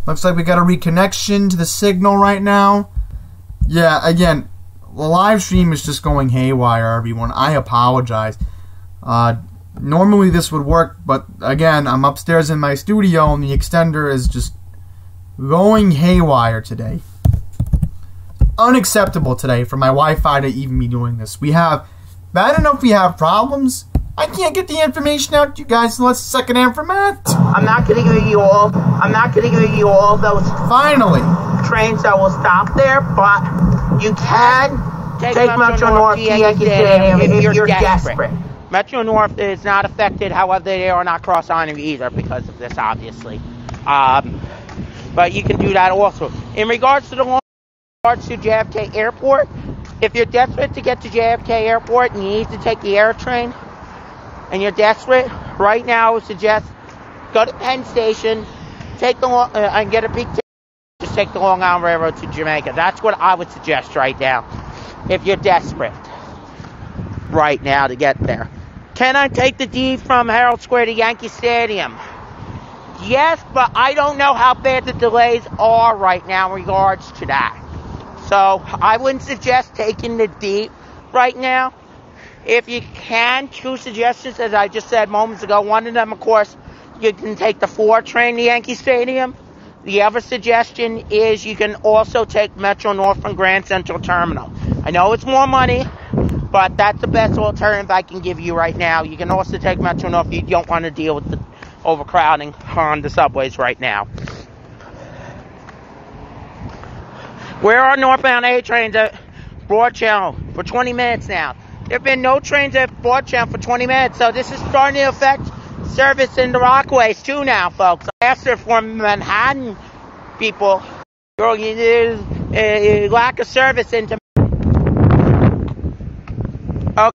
Looks like we got a reconnection to the signal right now. Yeah, again, the live stream is just going haywire, everyone. I apologize. Normally this would work, but again, I'm upstairs in my studio and the extender is just going haywire today. Unacceptable today for my Wi-Fi to even be doing this. Bad enough we have problems. I can't get the information out to you guys unless it's secondhand from Matt. I'm not going to give you all those finally trains that will stop there, but you can take Metro North to Yankee Stadium if you're desperate. Metro North is not affected, however, they are not cross-armed either because of this, obviously. But you can do that also. In regards to JFK Airport, if you're desperate to get to JFK Airport and you need to take the air train, and you're desperate, right now I would suggest go to Penn Station, take the and get a peak ticket, just take the Long Island Railroad to Jamaica. That's what I would suggest right now, if you're desperate right now to get there. Can I take the D from Herald Square to Yankee Stadium? Yes, but I don't know how bad the delays are right now in regards to that. So I wouldn't suggest taking the D right now. If you can, two suggestions, as I just said moments ago. One of them, of course, you can take the 4 train to Yankee Stadium. The other suggestion is you can also take Metro North from Grand Central Terminal. I know it's more money, but that's the best alternative I can give you right now. You can also take Metro North if you don't want to deal with the overcrowding on the subways right now. Where are northbound A trains at Broad Channel for 20 minutes now? There have been no trains at Broad Channel for 20 minutes, so this is starting to affect service in the Rockaways too now, folks. I asked her for Manhattan people, there's a lack of service into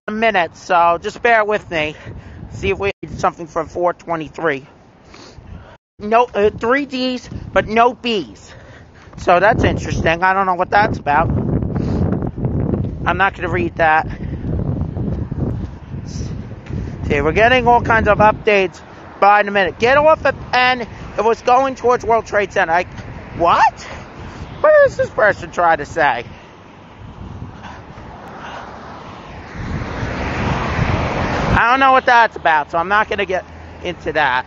minutes, so just bear with me. See if we need something from 423. No, 3 Ds, but no Bs. So that's interesting. I don't know what that's about. I'm not going to read that. See, we're getting all kinds of updates by the minute. Get off it, and it was going towards World Trade Center. What? What is this person trying to say? I don't know what that's about, so I'm not going to get into that.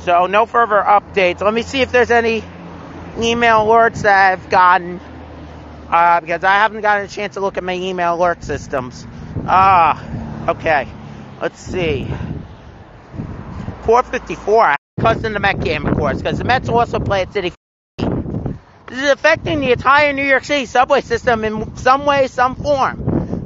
So no further updates. Let me see if there's any email alerts that I've gotten, because I haven't gotten a chance to look at my email alert systems. Okay. Let's see. 4:54. Because in the Met game, of course, because the Mets also play at Citi. This is affecting the entire New York City subway system in some way, some form.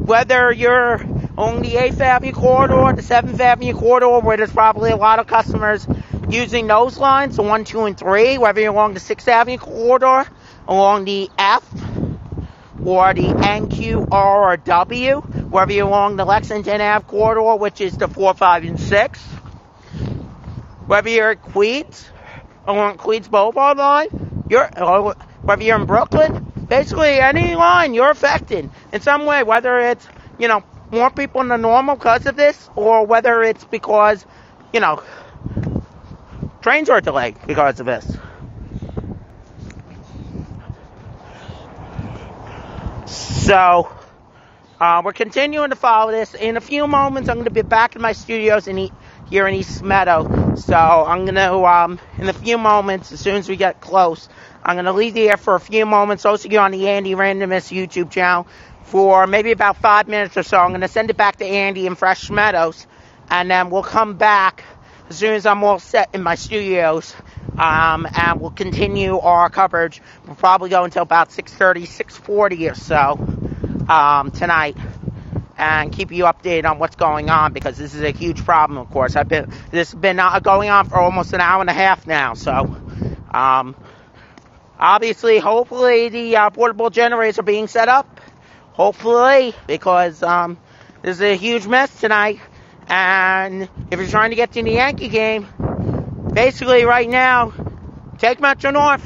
Whether you're on the 8th Avenue corridor, the 7th Avenue corridor, where there's probably a lot of customers using those lines, the 1, 2, and 3, whether you're along the 6th Avenue corridor, along the F, or the N, Q, R, or W, whether you're along the Lexington Ave corridor, which is the 4, 5, and 6, whether you're at Queens, along Queens Boulevard line, whether you're in Brooklyn, basically any line you're affected in some way, whether it's, more people than normal because of this, or whether it's because, trains are delayed because of this. So, we're continuing to follow this. In a few moments, I'm going to be back in my studios here in East Meadow. So, I'm going to, in a few moments, as soon as we get close, I'm going to leave the air for a few moments, also get on the Andy Randomness YouTube channel for maybe about 5 minutes or so. I'm going to send it back to Andy in Fresh Meadows, and then we'll come back as soon as I'm all set in my studios, and we'll continue our coverage. We'll probably go until about 6:30, 6:40 or so tonight, and keep you updated on what's going on, because this is a huge problem, of course. This has been going on for almost an hour and a half now, so obviously, hopefully, the portable generators are being set up. Hopefully, because this is a huge mess tonight. And if you're trying to get to the Yankee game, basically right now, take Metro North.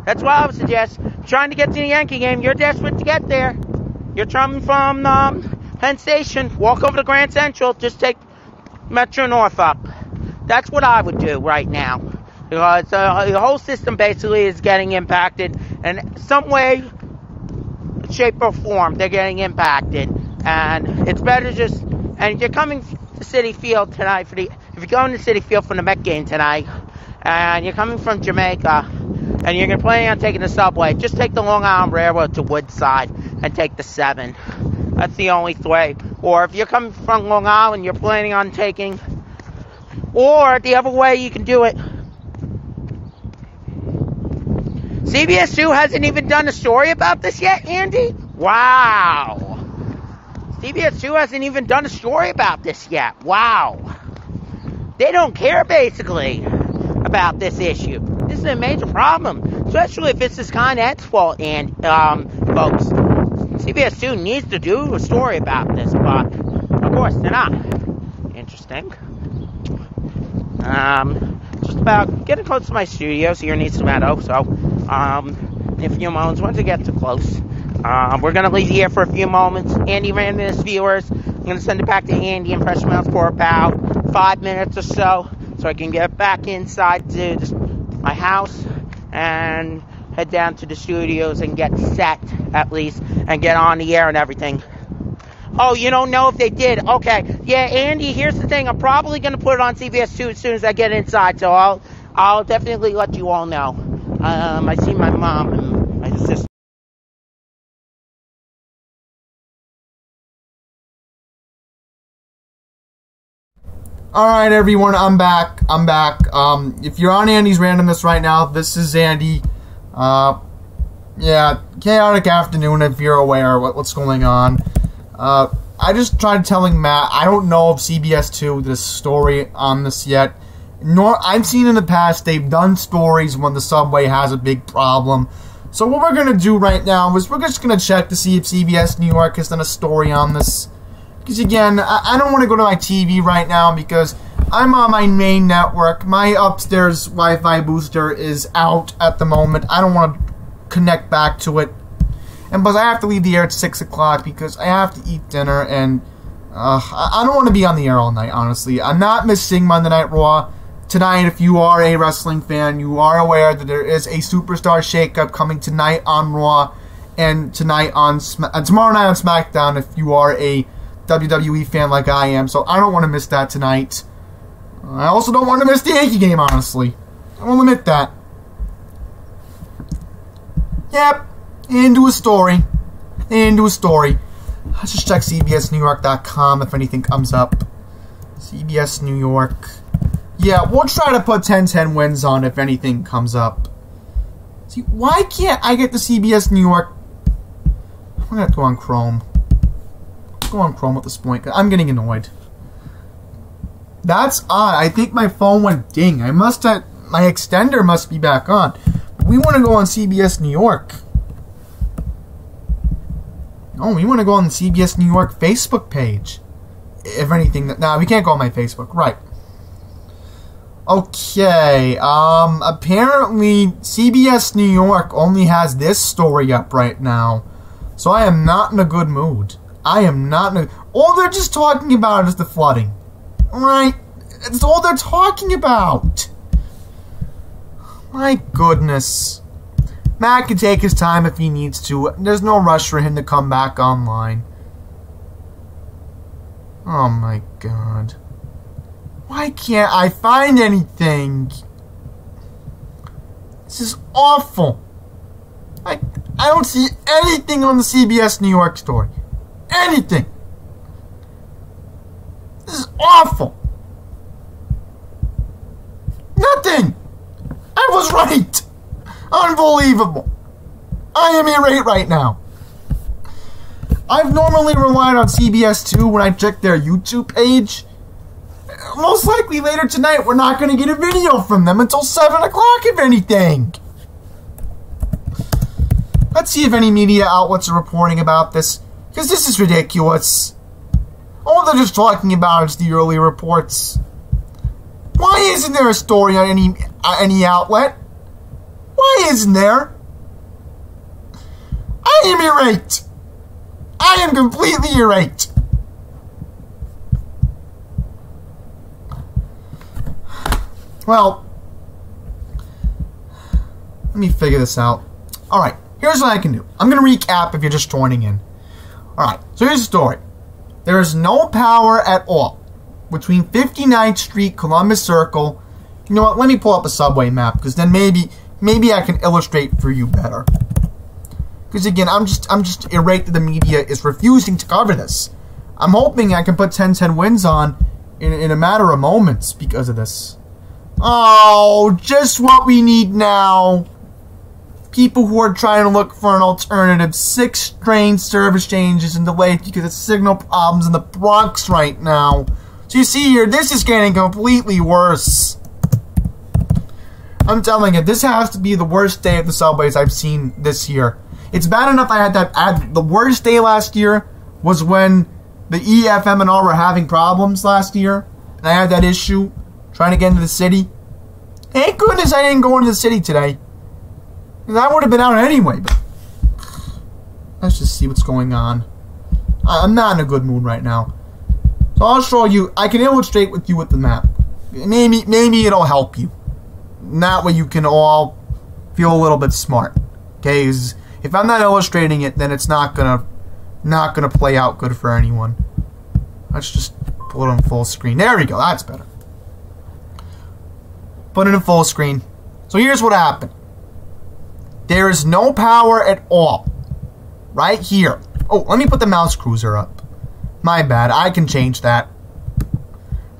That's what I would suggest. Trying to get to the Yankee game, you're desperate to get there. You're coming from Penn Station, walk over to Grand Central, just take Metro North up. That's what I would do right now. because the whole system basically is getting impacted in some way, shape, or form. They're getting impacted, and it's better just. And if you're coming to Citi Field tonight if you're going to Citi Field for the Met game tonight, and you're coming from Jamaica, and you're planning on taking the subway, just take the Long Island Railroad to Woodside and take the 7. That's the only way. Or if you're coming from Long Island, you're planning on taking, or the other way you can do it. CBS 2 hasn't even done a story about this yet, Andy? Wow. CBS 2 hasn't even done a story about this yet. Wow. They don't care, basically, about this issue. This is a major problem, especially if it's this Con Ed's fault, and, folks. CBS 2 needs to do a story about this, but, of course, they're not. Interesting. Just about getting close to my studios here in East Meadow, so, in a few moments, once it gets too close, we're going to leave here for a few moments. Andy Randomness viewers, I'm going to send it back to Andy and Fresh Mouth for about 5 minutes or so I can get back inside to my house and head down to the studios and get set, at least, and get on the air and everything. Oh, you don't know if they did? Okay. Yeah, Andy, here's the thing. I'm probably going to put it on CBS 2 as soon as I get inside, so I'll definitely let you all know. I see my mom and my sister. Alright everyone, I'm back. If you're on Andy's Randomness right now, this is Andy. Yeah, chaotic afternoon if you're aware what's going on. I just tried telling Matt, I don't know if CBS 2 did a story on this yet. Nor I've seen in the past they've done stories when the subway has a big problem. So what we're going to do right now is we're just going to check to see if CBS New York has done a story on this. Because again, I don't want to go to my TV right now because I'm on my main network. My upstairs Wi-Fi booster is out at the moment. I don't want to connect back to it. And plus I have to leave the air at 6 o'clock because I have to eat dinner and I don't want to be on the air all night, honestly. I'm not missing Monday Night Raw. Tonight, if you are a wrestling fan, you are aware that there is a Superstar Shakeup coming tonight on Raw and tonight on tomorrow night on SmackDown if you are a WWE fan like I am, so I don't want to miss that tonight. I also don't want to miss the Yankee game, honestly. I will admit that. Yep, into a story. Let's just check CBSNewYork.com if anything comes up. CBS New York. Yeah, we'll try to put 10-10 wins on if anything comes up. See, why can't I get the CBS New York? I'm going to have to go on Chrome. Go on Chrome at this point. I'm getting annoyed. That's odd. I think my phone went ding. My extender must be back on. But we want to go on CBS New York. No, we want to go on the CBS New York Facebook page. If anything, we can't go on my Facebook. Right. Okay. Apparently CBS New York only has this story up right now. So I am not in a good mood. All they're just talking about is the flooding. Right? It's all they're talking about. My goodness. Matt can take his time if he needs to. There's no rush for him to come back online. Oh my god. Why can't I find anything? This is awful. I don't see anything on the CBS New York story. Anything. This is awful. Nothing. I was right. Unbelievable. I am irate right now. I've normally relied on CBS 2 when I check their YouTube page. Most likely later tonight we're not going to get a video from them until 7 o'clock if anything. Let's see if any media outlets are reporting about this. Because this is ridiculous. All they're just talking about is the early reports. Why isn't there a story on any outlet? Why isn't there? I am irate. I am completely irate. Well, Let me figure this out. Alright, here's what I can do. I'm going to recap if you're just joining in. Alright, so here's the story. There is no power at all between 59th Street, Columbus Circle. You know what, let me pull up a subway map, because then maybe I can illustrate for you better. Because again, I'm just irate that the media is refusing to cover this. I'm hoping I can put 1010 wins on in a matter of moments because of this. Oh, just what we need now. People who are trying to look for an alternative. 6 train service changes and delays because of signal problems in the Bronx right now. So you see here, this is getting completely worse. I'm telling you, this has to be the worst day of the subways I've seen this year. It's bad enough I had the worst day last year was when the EFM&R were having problems last year. And I had that issue trying to get into the city. Thank goodness I didn't go into the city today. Because I would have been out anyway. But let's just see what's going on. I'm not in a good mood right now. So I'll show you. I can illustrate with you with the map. Maybe it'll help you. And that way you can all feel a little bit smart. Okay? 'Cause if I'm not illustrating it, then it's not gonna play out good for anyone. Let's just put it on full screen. There we go. That's better. Put it in full screen. So here's what happened. There is no power at all. Right here. Oh, let me put the mouse cruiser up. My bad. I can change that.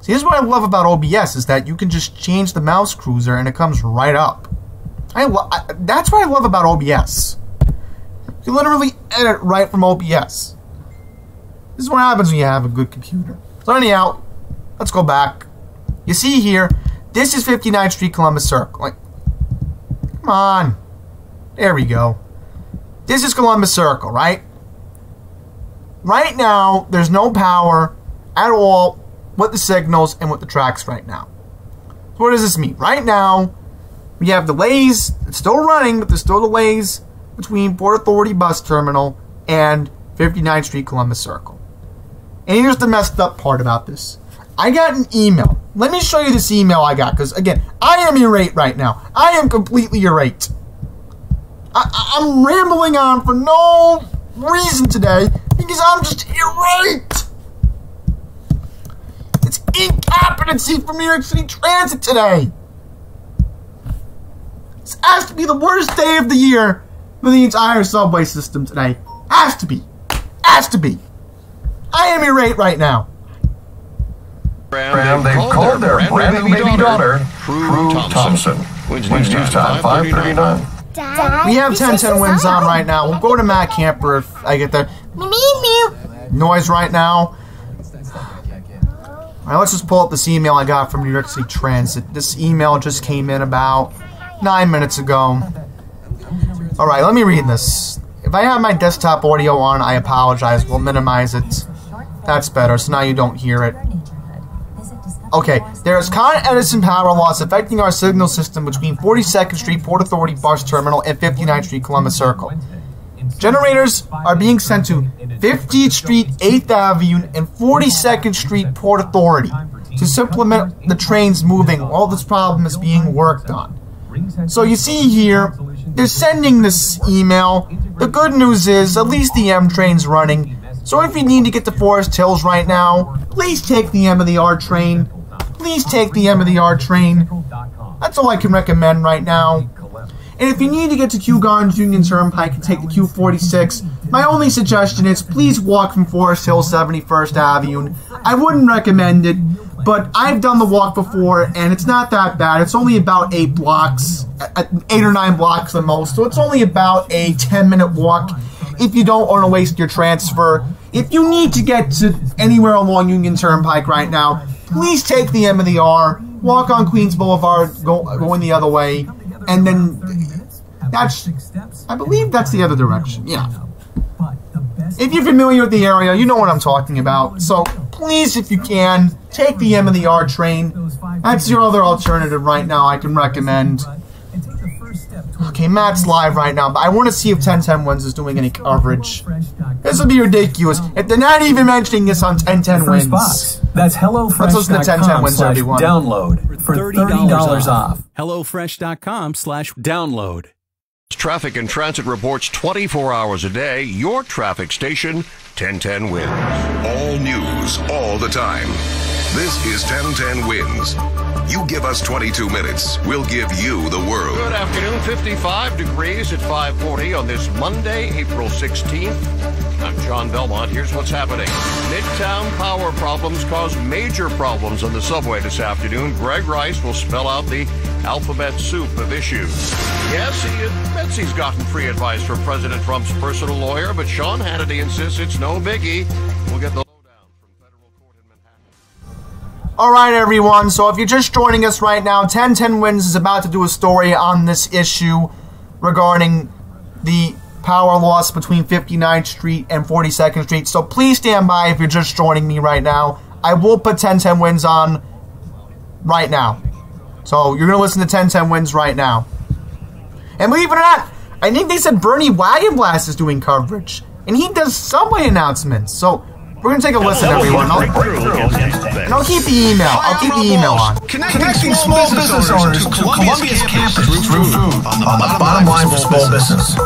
See, this is what I love about OBS, is that you can just change the mouse cruiser and it comes right up. That's what I love about OBS. You literally edit right from OBS. This is what happens when you have a good computer. So anyhow, let's go back. You see here, this is 59th Street, Columbus Circle. Like, come on. There we go. This is Columbus Circle, right? Right now, there's no power at all with the signals and with the tracks right now. So what does this mean? Right now, we have delays. It's still running, but there's still delays between Port Authority Bus Terminal and 59th Street, Columbus Circle. And here's the messed up part about this. I got an email. Let me show you this email I got, because again, I am irate right now. I am completely irate. I'm rambling on for no reason today, because I'm just irate. It's incompetency from New York City Transit today. This has to be the worst day of the year for the entire subway system today. Has to be. Has to be. I am irate right now. They've called their brand new baby daughter, Prue Thompson. Wednesday news time, 5:39. We have 1010 wins on right now. We'll go to Matt Camper if I get the noise right now. Alright, let's just pull up this email I got from New York City Transit. This email just came in about 9 minutes ago. Alright, let me read this. If I have my desktop audio on, I apologize. We'll minimize it. That's better, so now you don't hear it. Okay, there is Con Edison power loss affecting our signal system between 42nd Street, Port Authority Bus Terminal, and 59th Street, Columbus Circle. Generators are being sent to 50th Street, 8th Avenue, and 42nd Street, Port Authority to supplement the trains moving while this problem is being worked on. So you see here, they're sending this email. The good news is, at least the M train's running. So if you need to get to Forest Hills right now, please take the M of the R train. Please take the M of the R train. That's all I can recommend right now. And if you need to get to Kew Gardens Union Turnpike and take the Q46, my only suggestion is please walk from Forest Hills 71st Avenue. I wouldn't recommend it, but I've done the walk before, and it's not that bad. It's only about 8 blocks, 8 or 9 blocks the most, so it's only about a 10-minute walk if you don't want to waste your transfer. If you need to get to anywhere along Union Turnpike right now, please take the M of the R, walk on Queens Boulevard, going the other way, and then I believe that's the other direction, yeah. If you're familiar with the area, you know what I'm talking about. So please, if you can, take the M of the R train. That's your other alternative right now I can recommend. Okay, Matt's live right now, but I want to see if 1010 Wins is doing any coverage. This would be ridiculous if they're not even mentioning this on 1010 Wins. That's HelloFresh.com/download for $30 off. HelloFresh.com/download. Traffic and Transit reports 24 hours a day. Your traffic station, 1010 Wins. All news, all the time. This is 1010 Wins. You give us 22 minutes, we'll give you the world. Good afternoon, 55 degrees at 5:40 on this Monday, April 16th. I'm John Belmont. Here's what's happening. Midtown power problems caused major problems on the subway this afternoon. Greg Rice will spell out the alphabet soup of issues. Yes, he admits he's gotten free advice from President Trump's personal lawyer, but Sean Hannity insists it's no biggie. We'll get the lowdown from federal court in Manhattan. All right, everyone. So if you're just joining us right now, 1010 Wins is about to do a story on this issue regarding the power loss between 59th Street and 42nd Street. So please stand by if you're just joining me right now. I will put 1010 Wins on right now. So you're going to listen to 1010 Wins right now. And believe it or not, I think they said Bernie Wagenblast is doing coverage. And he does subway announcements. So we're going to take a listen, everyone. And I'll keep the email. I'll keep the email on. Connecting small business owners to Columbia's campus through food on the bottom line for small business.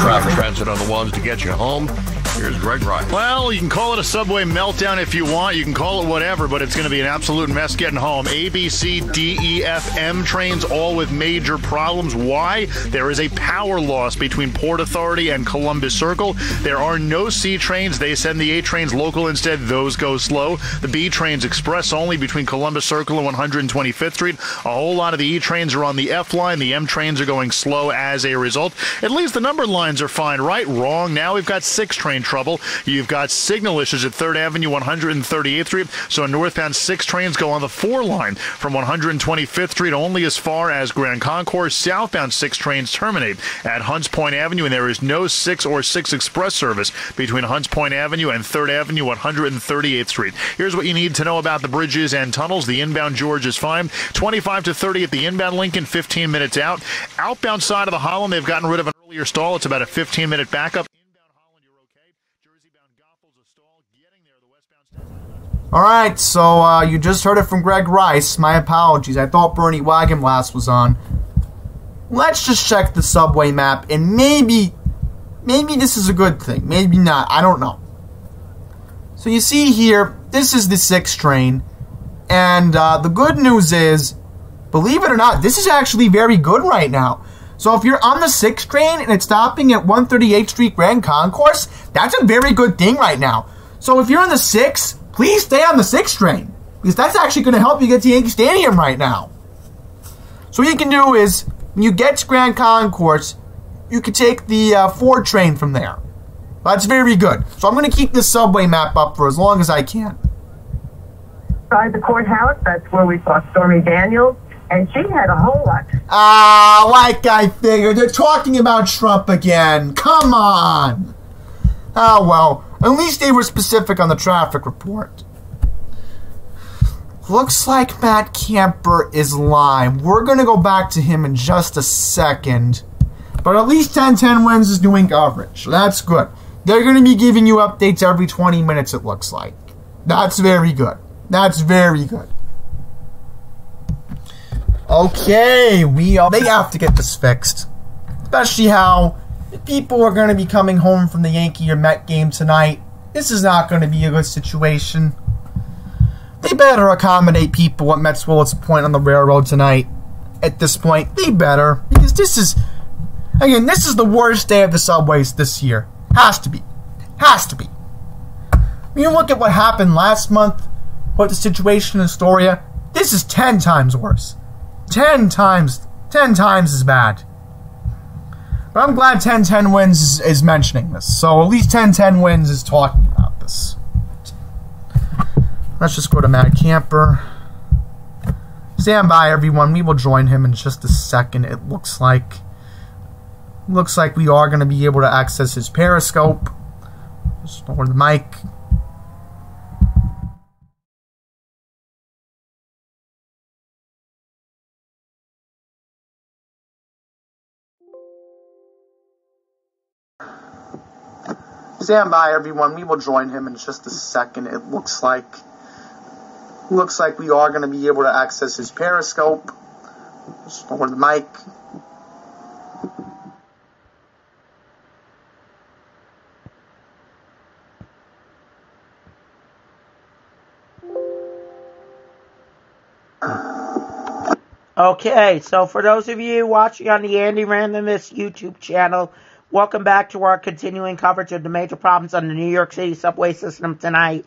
Traffic Transit on the ones to get you home. Here's Greg Rice. Well, you can call it a subway meltdown if you want. You can call it whatever, but it's going to be an absolute mess getting home. A, B, C, D, E, F, M trains, all with major problems. Why? There is a power loss between Port Authority and Columbus Circle. There are no C trains. They send the A trains local instead. Those go slow. The B trains express only between Columbus Circle and 125th Street. A whole lot of the E trains are on the F line. The M trains are going slow as a result. At least the numbered lines are fine. Right? Wrong. Now we've got 6 train trouble. You've got signal issues at 3rd Avenue, 138th Street. So northbound 6 trains go on the 4 line from 125th Street only as far as Grand Concourse. Southbound 6 trains terminate at Hunts Point Avenue, and there is no 6 or 6 express service between Hunts Point Avenue and 3rd Avenue, 138th Street. Here's what you need to know about the bridges and tunnels. The inbound George is fine. 25 to 30 at the inbound Lincoln, 15 minutes out. Outbound side of the Holland, they've gotten rid of an earlier stall. It's about a 15-minute backup. Alright, so you just heard it from Greg Rice. My apologies. I thought Bernie Wagenblast was on. Let's just check the subway map, and maybe this is a good thing. Maybe not. I don't know. So you see here, this is the 6th train. And the good news is, believe it or not, this is actually very good right now. So if you're on the 6th train and it's stopping at 138th Street Grand Concourse, that's a very good thing right now. So if you're on the 6th, please stay on the 6th train, because that's actually going to help you get to Yankee Stadium right now. So what you can do is, when you get to Grand Concourse, you can take the 4 train from there. That's very good. So I'm going to keep this subway map up for as long as I can. Inside the courthouse, that's where we saw Stormy Daniels, and she had a whole lot. Like I figured. They're talking about Trump again. Come on. Oh, well. At least they were specific on the traffic report. Looks like Matt Camper is live. We're going to go back to him in just a second. But at least 1010 Wins is doing coverage. So that's good. They're going to be giving you updates every 20 minutes, it looks like. That's very good. That's very good. Okay, they have to get this fixed. Especially how people are going to be coming home from the Yankee or Met game tonight. This is not going to be a good situation. They better accommodate people at Mets Willets Point on the railroad tonight. At this point, they better. Because this is, again, this is the worst day of the subways this year. Has to be. Has to be. When you look at what happened last month, what the situation in Astoria, this is 10 times worse. 10 times as bad. But I'm glad 1010 Wins is mentioning this. So at least 1010 Wins is talking about this. Let's just go to Matt Camper. Stand by, everyone. We will join him in just a second. It looks like we are going to be able to access his Periscope. Just lower the mic. Stand by, everyone. We will join him in just a second. It looks like we are going to be able to access his Periscope. Just over the mic. Okay, so for those of you watching on the Andy Randomness YouTube channel, welcome back to our continuing coverage of the major problems on the New York City subway system tonight.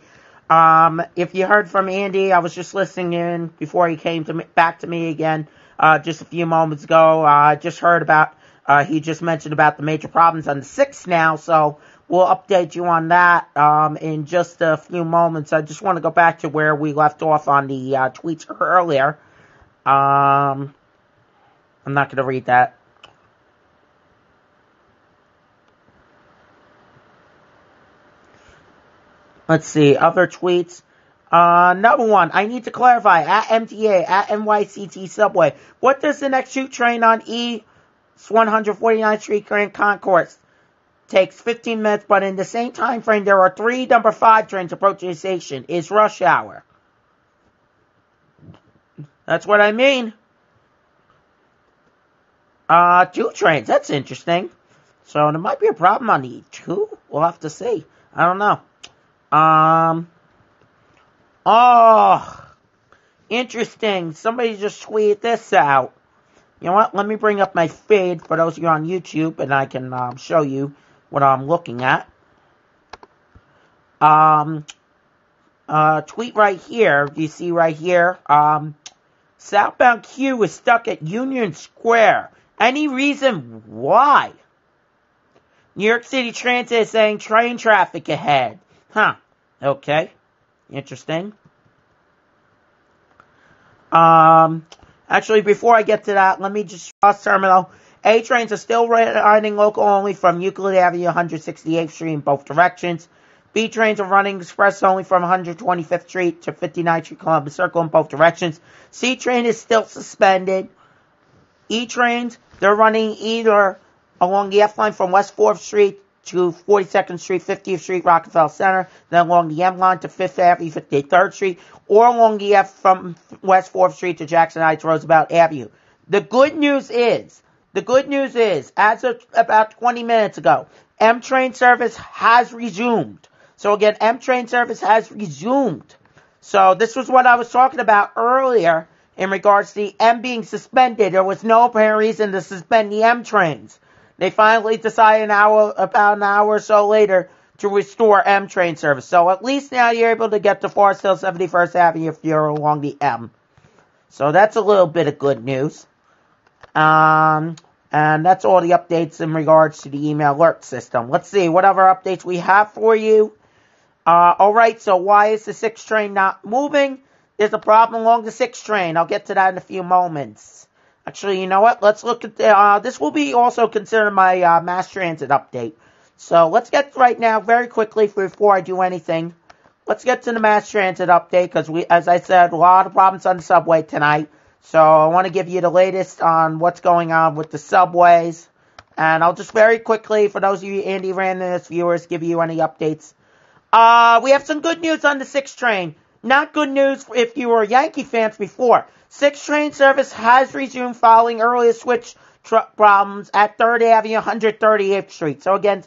If you heard from Andy, I was just listening in before he came back to me again just a few moments ago. I just heard about, he just mentioned about the major problems on the 6th now, so we'll update you on that in just a few moments. I just want to go back to where we left off on the tweets earlier. I'm not going to read that. Let's see, other tweets. Number one, I need to clarify, at MTA, at NYCT Subway, what does the next shoot train on East 149th Street Grand Concourse? Takes 15 minutes, but in the same time frame, there are 3 number 5 trains approaching the station. It's rush hour. That's what I mean. 2 trains. That's interesting. So there might be a problem on the 2. We'll have to see. I don't know. Oh, interesting. Somebody just tweeted this out. You know what? Let me bring up my feed for those of you on YouTube, and I can show you what I'm looking at. Tweet right here. You see right here. Southbound Q is stuck at Union Square. Any reason why? New York City Transit is saying train traffic ahead. Huh. Okay. Interesting. Actually, before I get to that, let me just cross terminal. A trains are still running local only from Euclid Avenue, 168th Street in both directions. B trains are running express only from 125th Street to 59th Street Columbus Circle in both directions. C train is still suspended. E trains, they're running either along the F line from West 4th Street to 42nd Street, 50th Street, Rockefeller Center, then along the M line to 5th Avenue, 53rd Street, or along the F from West 4th Street to Jackson Heights, Roosevelt Avenue. The good news is, as of about 20 minutes ago, M train service has resumed. So again, M train service has resumed. So this was what I was talking about earlier in regards to the M being suspended. There was no apparent reason to suspend the M trains. They finally decided about an hour or so later to restore M train service. So at least now you're able to get to Forest Hill 71st Avenue if you're along the M. So that's a little bit of good news. And that's all the updates in regards to the email alert system. Let's see what other updates we have for you. Alright, so why is the 6th train not moving? There's a problem along the 6th train. I'll get to that in a few moments. Actually, you know what? Let's look at this will be also considered my mass transit update. So let's get right now, very quickly, before I do anything, let's get to the mass transit update, because as I said, a lot of problems on the subway tonight. So I want to give you the latest on what's going on with the subways. And I'll just very quickly, for those of you Andy Randomness viewers, give you any updates. We have some good news on the 6th train. Not good news if you were Yankee fans before. 6th train service has resumed following earlier switch problems at 3rd Avenue, 138th Street. So again,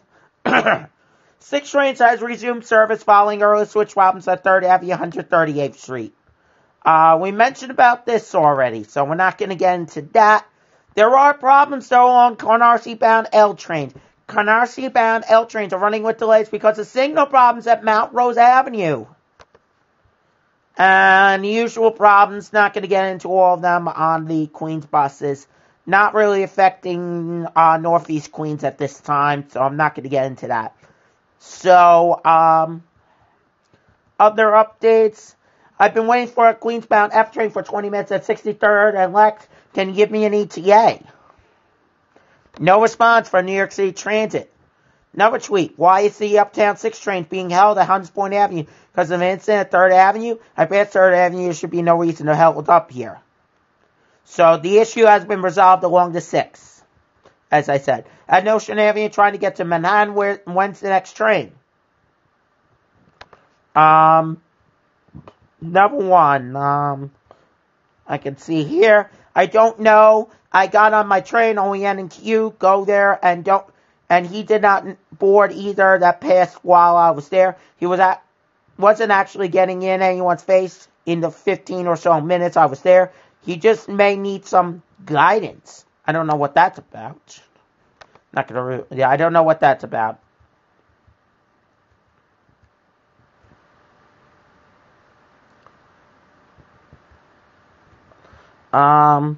6 trains has resumed service following earlier switch problems at 3rd Avenue, 138th Street. We mentioned about this already, so we're not going to get into that. There are problems, though, on Canarsie-bound L trains. Canarsie-bound L trains are running with delays because of signal problems at Mount Rose Avenue. And the usual problems, not going to get into all of them on the Queens buses. Not really affecting Northeast Queens at this time, so I'm not going to get into that. So, other updates. I've been waiting for a Queens-bound F train for 20 minutes at 63rd and Lex. Can you give me an ETA? No response from New York City Transit. Another tweet. Why is the Uptown 6 train being held at Hunts Point Avenue? Because of an incident at 3rd Avenue? I bet 3rd Avenue there should be no reason to hold up here. So the issue has been resolved along the 6th. As I said. At Notion Avenue trying to get to Manhattan, when's the next train? Number one. I can see here. I don't know. I got on my train, OEN and Q, go there, and he did not board either that passed while I was there. He wasn't actually getting in anyone's face in the 15 or so minutes I was there. He just may need some guidance. I don't know what that's about. I don't know what that's about. Not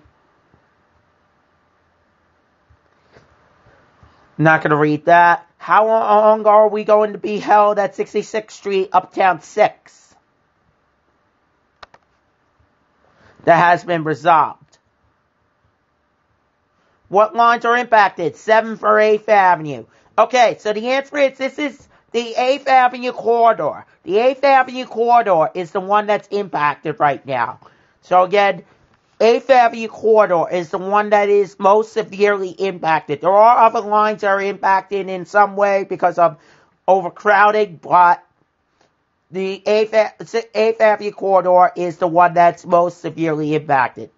going to read that. How long are we going to be held at 66th Street, Uptown 6? That has been resolved. What lines are impacted? 7th or 8th Avenue. Okay, so the answer is this is the 8th Avenue corridor. The 8th Avenue corridor is the one that's impacted right now. So again, 8th Avenue corridor is the one that is most severely impacted. There are other lines that are impacted in some way because of overcrowding, but the 8th Avenue corridor is the one that's most severely impacted.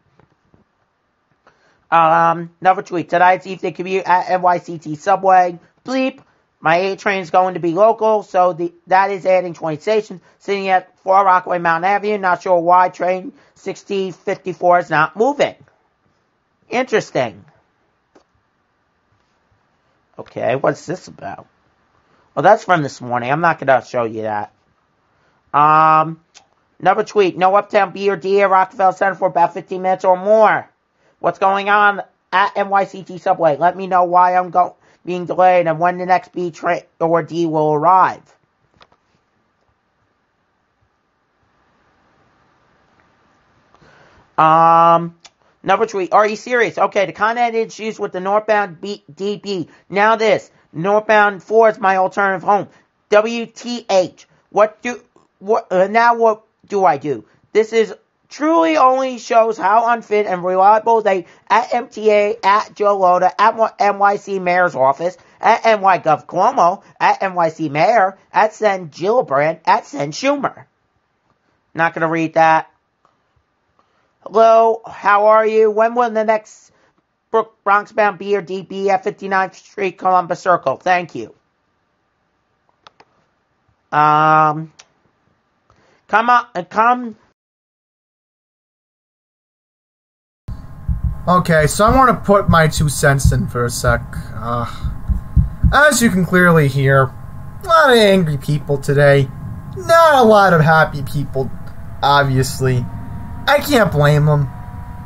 Another tweet. Tonight's evening commute at NYCT subway. Bleep. My A train is going to be local, so that is adding 20 stations. Sitting at 4 Rockaway Mountain Avenue. Not sure why train 6054 is not moving. Interesting. Okay, what's this about? Well, that's from this morning. I'm not going to show you that. Another tweet. No Uptown B or D at Rockefeller Center for about 15 minutes or more. What's going on at NYCT subway? Let me know why I'm being delayed and when the next B train or D will arrive. Number tweet. Are you serious? Okay, the Con Ed issues with the northbound DB. Now this. Northbound 4 is my alternative home. WTH. Now what do I do? This is truly only shows how unfit and reliable they at MTA, at Joe Lhota, at NYC Mayor's office, at NYGov Cuomo, at NYC Mayor, at Sen Gillibrand, at Sen Schumer. Not going to read that. Hello, how are you? When will the next Bronx-bound B or D be at 59th Street, Columbus Circle? Thank you. Come. Okay, so I want to put my 2 cents in for a sec. As you can clearly hear, a lot of angry people today. Not a lot of happy people, obviously. I can't blame them.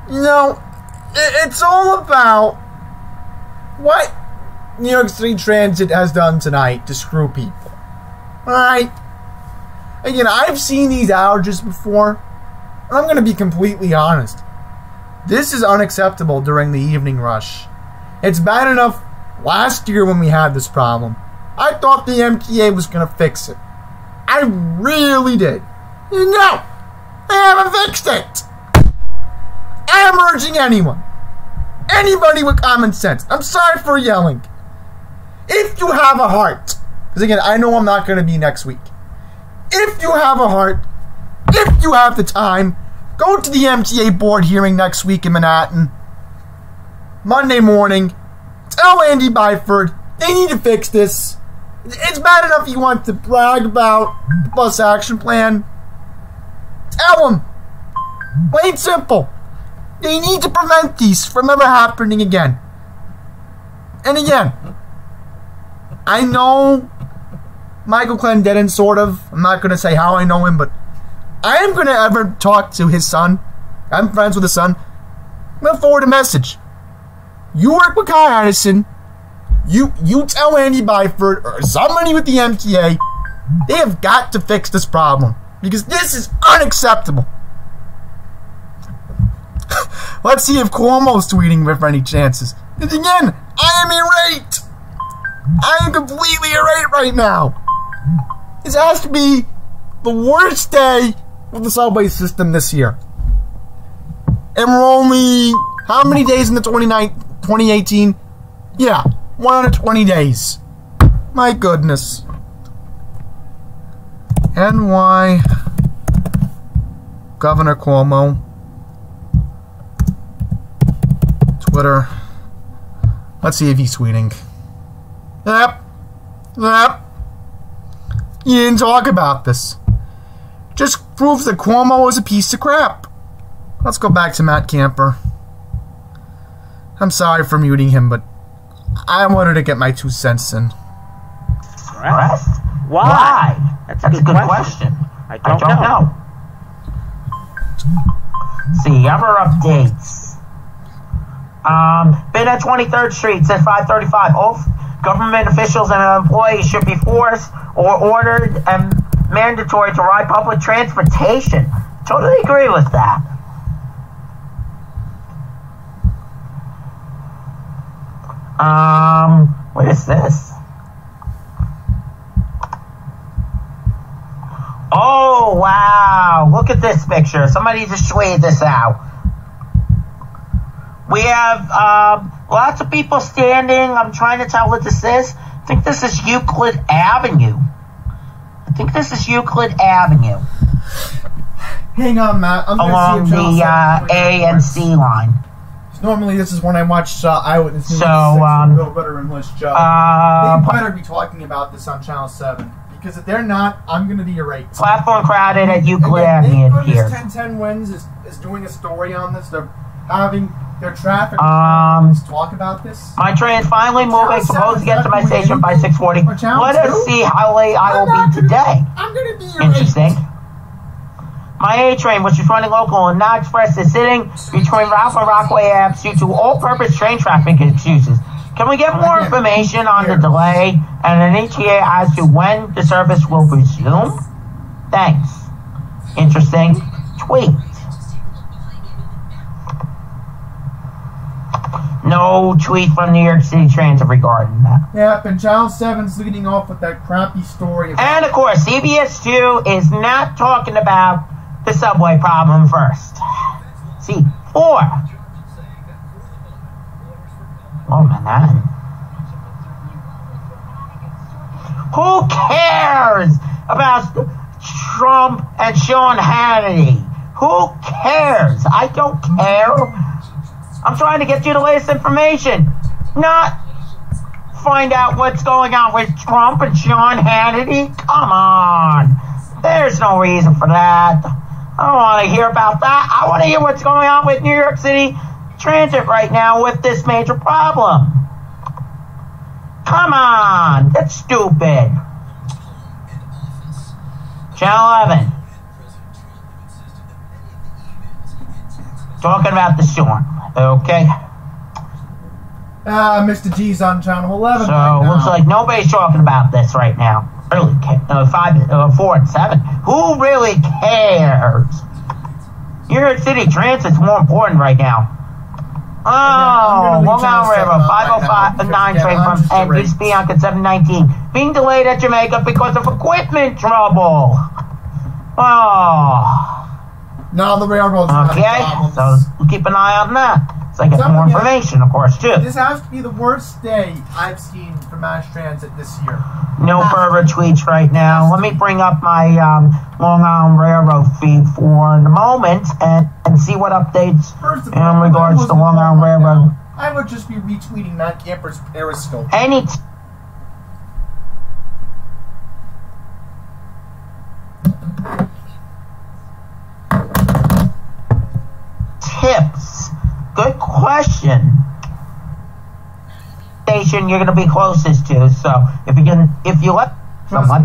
You know, it's all about what New York City Transit has done tonight to screw people. Alright? Again, I've seen these outages before, and I'm going to be completely honest. This is unacceptable during the evening rush. It's bad enough last year when we had this problem. I thought the MTA was going to fix it. I really did. No! They haven't fixed it! I am urging anybody with common sense, I'm sorry for yelling. If you have a heart, because again, I know I'm not going to be next week. If you have a heart, if you have the time, go to the MTA board hearing next week in Manhattan. Monday morning. Tell Andy Byford they need to fix this. It's bad enough you want to brag about the bus action plan. Tell them. Plain simple. They need to prevent these from ever happening again. And again, I know Michael Clendenin, sort of. I'm not going to say how I know him, but I am going to ever talk to his son. I'm friends with his son. I'm going to forward a message. You work with Kai Addison. You tell Andy Byford or somebody with the MTA they have got to fix this problem. Because this is unacceptable. Let's see if Cuomo's tweeting with any chances. And again, I am irate. I am completely irate right now. This has to be the worst day of the subway system this year. And we're only, how many days in the 2018? Yeah, 120 days. My goodness. NY Governor Cuomo. Twitter. Let's see if he's tweeting. Yep. You didn't talk about this. Just proves that Cuomo is a piece of crap. Let's go back to Matt Camper. I'm sorry for muting him, but I wanted to get my 2 cents in. Stressed? Why? That's a good question. I don't know. See, other updates. Been at 23rd Street since 5:35. All government officials and employees should be forced or ordered and mandatory to ride public transportation. Totally agree with that. What is this? Oh, wow. Look at this picture. Somebody just tweeted this out. We have lots of people standing. I'm trying to tell what this is. I think this is Euclid Avenue. Hang on, Matt. I'm along the A and C line. Normally, this is when I watch Eyewitness News. So, Bill Butter and Liz Joe. They better be talking about this on Channel 7. Because if they're not, I'm going to be irate. Platform crowded at Euclid Avenue here. 1010 Wins is doing a story on this. They're having their traffic talk about this. My train's finally moving. Supposed to get to my station by 6:40. Let us see how late I will be today. I'm going to be irate. Interesting. My A train, which is running local and not express, is sitting between Ralph and Rockaway Ave due to all-purpose train traffic excuses. Can we get more information on the delay and an ETA as to when the service will resume? Thanks. Interesting tweet. No tweet from New York City Transit regarding that. Yep, and Channel 7's leading off with that crappy story. And of course, CBS 2 is not talking about the subway problem first. See, 4. Oh, Manhattan. Who cares about Trump and Sean Hannity? Who cares? I don't care. I'm trying to get you the latest information, not find out what's going on with Trump and Sean Hannity. Come on. There's no reason for that. I don't want to hear about that. I want to hear what's going on with New York City Transit right now with this major problem. Come on. That's stupid. Channel 11. Talking about the storm. Okay. Mr. G's on Channel 11. So, right looks like nobody's talking about this right now. Really, 4 and 7. Who really cares? New York City Transit's more important right now. Oh, Long Island River, 505-9 train from and used to be on at 719. Being delayed at Jamaica because of equipment trouble. Oh. No, the railroad's okay, so we'll keep an eye on that. So I get more information, of course, too. This has to be the worst day I've seen for mass transit this year. No further tweets right now. Let me bring up my Long Island Railroad feed for the moment and see what updates in regards to Long Island Railroad. I would just be retweeting Matt Camper's Periscope. Any tips? Good question. Station you're going to be closest to. So if you let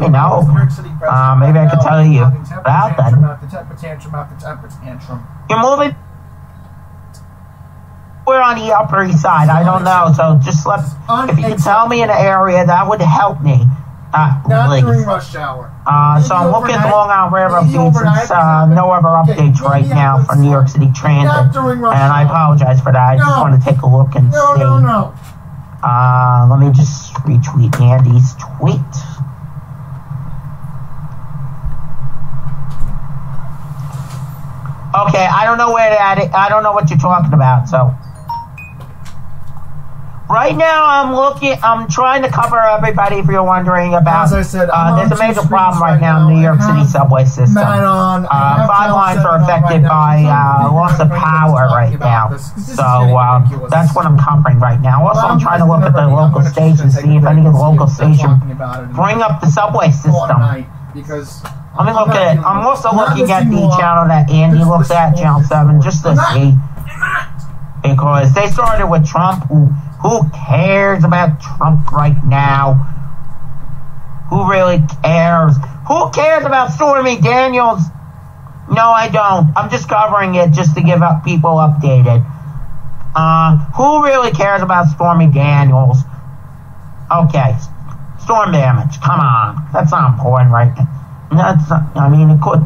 me know. Maybe I could tell you about that. You're moving. We're on the Upper East Side. I don't know. So just if you can tell me an area, that would help me. Not during rush hour. So I'm looking at the Long Island Railroad feeds. It's no other updates right now for New York City Transit. And I apologize for that. I just want to take a look and see. No. Let me just retweet Andy's tweet. Okay, I don't know where that is. I don't know what you're talking about, so. Right now, I'm trying to cover everybody. If you're wondering about, as I said, there's a major problem right now in the New York City subway system. 5 lines are affected by loss of power right now. So that's what I'm covering right now. Also, I'm trying to look at the local stations, see if any of the local stations bring up the subway system. Because Let me look at it. I'm also looking at the channel that Andy looks at, Channel 7, just to see. Because they started with Trump. Who cares about Trump right now? Who really cares? Who cares about Stormy Daniels? No, I don't. I'm just covering it just to give people updated. Who really cares about Stormy Daniels? Okay. Storm damage. Come on. That's not important right now. I mean, it could.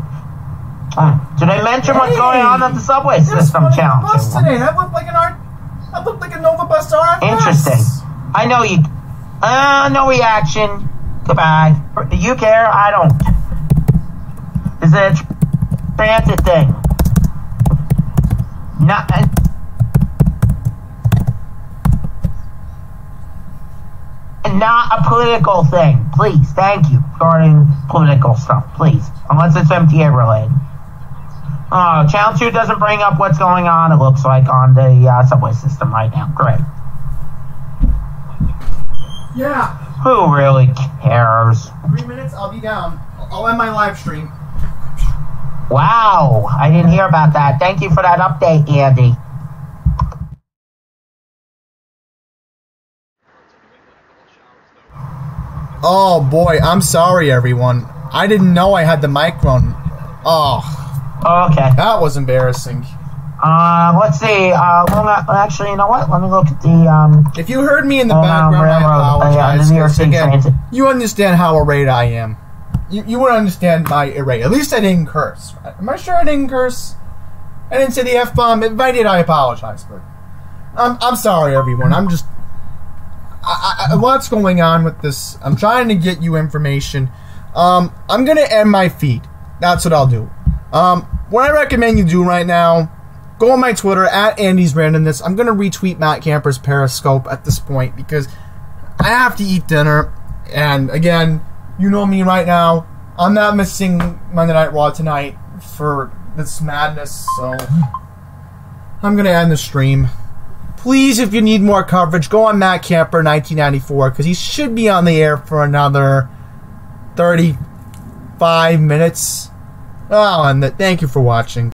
Did I mention what's going on at the subway system challenge? I look like a Nova Bus RFS. Interesting. I know you. No reaction. Goodbye. Do you care? I don't. Is it a transit thing? Not a political thing. Please. Thank you. Regarding political stuff. Please. Unless it's MTA related. Oh, Channel 2 doesn't bring up what's going on, it looks like, on the subway system right now. Great. Yeah. Who really cares? 3 minutes, I'll be down. I'll end my live stream. Wow, I didn't hear about that. Thank you for that update, Andy. Oh boy, I'm sorry everyone. I didn't know I had the mic on. Oh. Okay. That was embarrassing. Let's see. Actually, you know what? Let me look at the, If you heard me in the background, I apologize. The New York City Transit. You understand how irate I am. You would understand my irate. At least I didn't curse. Am I sure I didn't curse? I didn't say the F-bomb. If I did, I apologize. But I'm sorry, everyone. I'm just... what's going on with this? I'm trying to get you information. I'm going to end my feed. That's what I'll do. What I recommend you do right now, go on my Twitter, at Andy's Randomness. I'm going to retweet Matt Camper's Periscope at this point because I have to eat dinner. And again, you know me right now. I'm not missing Monday Night Raw tonight for this madness. So I'm going to end the stream. Please, if you need more coverage, go on Matt Camper 1994 because he should be on the air for another 35 minutes. Oh, and thank you for watching.